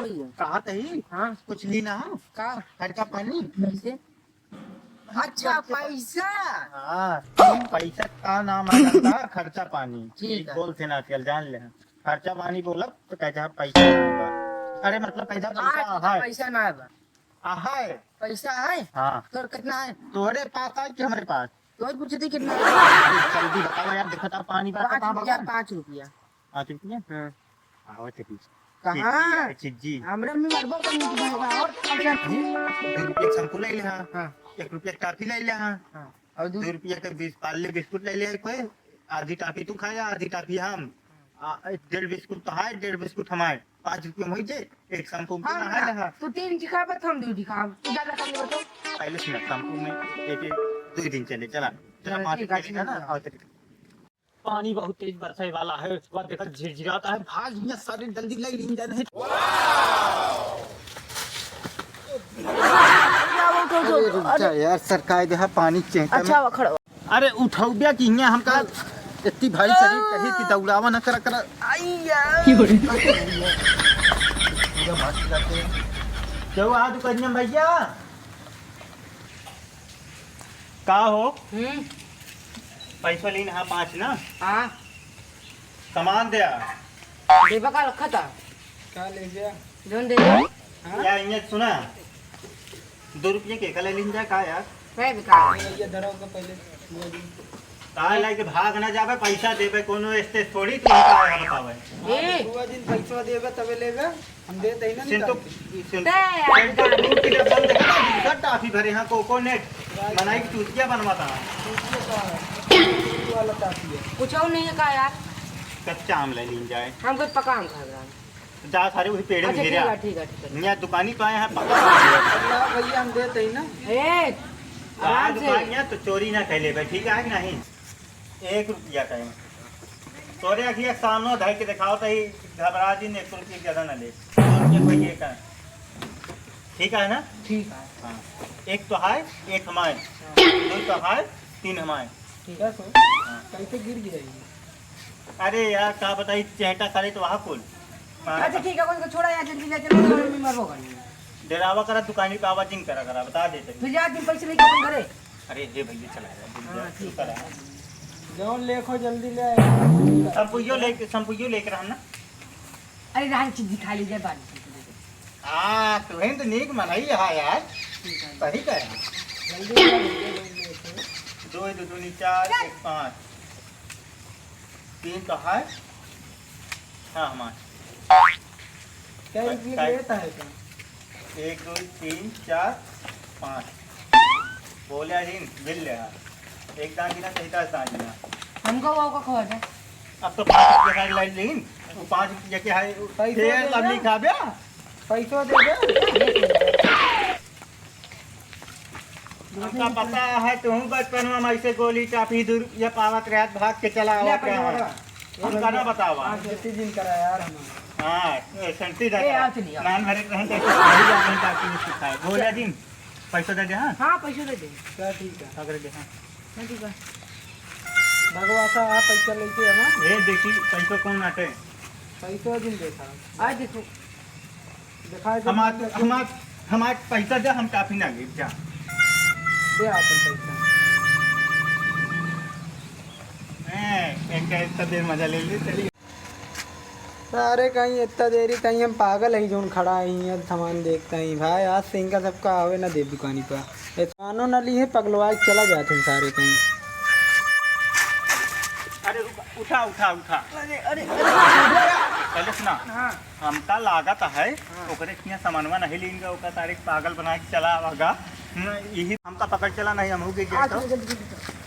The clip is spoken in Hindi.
कहा तही हाँ कुछ ली ना का खर्चा पानी पैसे अच्छा पैसा हाँ पैसा का नाम है धंधा खर्चा पानी ठीक है। बोल थे ना चल जान ले खर्चा पानी बोला तो कहता है पैसा नहीं बा। अरे मतलब पैसा पैसा है पैसा ना है बा। है पैसा है हाँ तो कितना है तुम्हारे पास है कि हमारे पास तो पूछे थे कितना है जल्दी बताओ यार देखो था पानी बा 5 रुपया 5 रुपया 5 रुपया हाँ आओ चली कहाँ चिज्जी हमरे में मरबो करनी तो भाई और पैसा 2 रुपया शैम्पू ले ले हाँ हाँ 1 रुपया टॉफी ले ले हाँ हाँ और 2 रुपया के 20 पार्ले बिस्कुट ले ले कोई आधी टॉफी तू खाया आधी टॉफी हम 1.5 बिस्कुट तो है 1.5 बिस्कुट हमारे 5 रुपया में जे एक शैम्पू में है ना तू 3 दिखावत हम 2 दिखाव ज्यादा कम नहीं बताओ पहले सुना शैम्पू में एक 2 दिन चले चला चला 5 रुपया ना और पानी बहुत तेज बरसाने वाला है उसके बाद देखा झिरझिराता है भाग यहाँ सारे जल्दी लग रही जाने यार सरकार देखा पानी चाहिए अच्छा खड़ा अरे उठाऊ बिया कि यहाँ हमका इतनी भारी शरीर कहे कि दौड़ावा न कर आइया क्यों आ दुकान में भैया का हो पैसा लेना है 5 ना हाँ सामान दे देवा का रखा था क्या ले गया जोन दे हाँ या इन्हें सुना 2 रुपये के कल लेन जा का यार है बिका ये धराओ का पहले का लाके भाग ना जावे पैसा देवे कोनो स्टे थोड़ी तू का है बतावे ए दुआ दिन पैसा देबे तबे लेबे हम दे दई ना सिन तो दे दूध की डब्बा में देखा टाफी भरे हां कोकोनेट बनाई की चूतिया बनवाता वाला ताती है कुछ और नहीं है का यार कच्चा आम ले लीन जाए हम कुछ पका हम खा रहा जा सारे वही पेड़ में अच्छा गिरा ठीक है यहाँ दुकानी तो आए हैं पका अल्लाह भैया हम दे दई ना ए आराम से दुकानिया तो चोरी ना कैले भाई ठीक है कि नहीं 1 रुपया का तोरे अखिया सामने ढाई के दिखाओ तो ही घबरा दिन 1 रुपया ज्यादा ना ले 2 रुपया कोई एक है ठीक है ना ठीक है हाँ 1 तो है 1 हमारे 2 तो है 3 हमारे ठीक है सो हाँ। कैसे गिर गिरेगी अरे यार क्या बताई चेहटा करे तो वहाँ कुल अच्छा ठीक है कोई को छोड़ा यार जल्दी जा चलो मैं मरबो करनी डेरावा करा दुकानी पे आवाजिंग करा करा बता देते फिर जा दिन पैसे लेके अपन घरे अरे ये भैया चला हाँ, गया ठीक करा जौन लेखो जल्दी ले आए संपुयो लेकर हम ना अरे रान चीज दिखा लीजिए बाद हाँ तुम्हें तो नीक मनाई है यार सही कह जल्दी ले आए 2 2 2 4 1 5 3 तो है हाँ हमारे क्या रुपये लेता है क्या 1 2 3 4 5 बोले दिन बिल ले एक दान गिना सही 10 दान गिना हमको वो का खबर है अब तो 5 रुपया का लाइन लेन 5 रुपया के है पैसा फिर दे लवली दे। खा बया पैसा दे दे हमका पता है तुम बचपन में ऐसे गोली चापी दूर ये पावत रहत भाग के चला ले हुआ पैसा क्या है पकड़ा। हमका ना बतावा आज जैसे दिन करा यार हम हाँ सेंटी ए, दे आ चलिए, आ। नान भरे रहें कैसे सही जाने ताकि सिखाए बोले दिन पैसा दे दे हाँ हाँ पैसे दे दे क्या ठीक है अगर दे हाँ हाँ, ठीक है भगवासा आप पैसा लेके हम ये देखी पैसा कौन आटे पैसा दिन देखा आज देखो दिखाए हमार पैसा दे हम काफी ना गिर जा दे आते पैसा एक इतना देर मजा ले ली चलिए अरे कहीं इतना देरी कहीं हम पागल है जोन खड़ा है सामान देखता ही भाई आज से इनका सबका आवे ना दे दुकानी पर दुकानों न ली है पगलवा के चला जाते हैं सारे कहीं अरे उठा उठा उठा अरे अरे पहले सुना हाँ हमका लागत है ओकरे किया सामानवा नहीं लेंगे ओका तारीख पागल बना के चला होगा यही हमका पकड़ चला नहीं हम हो गए आज जल्दी जल्दी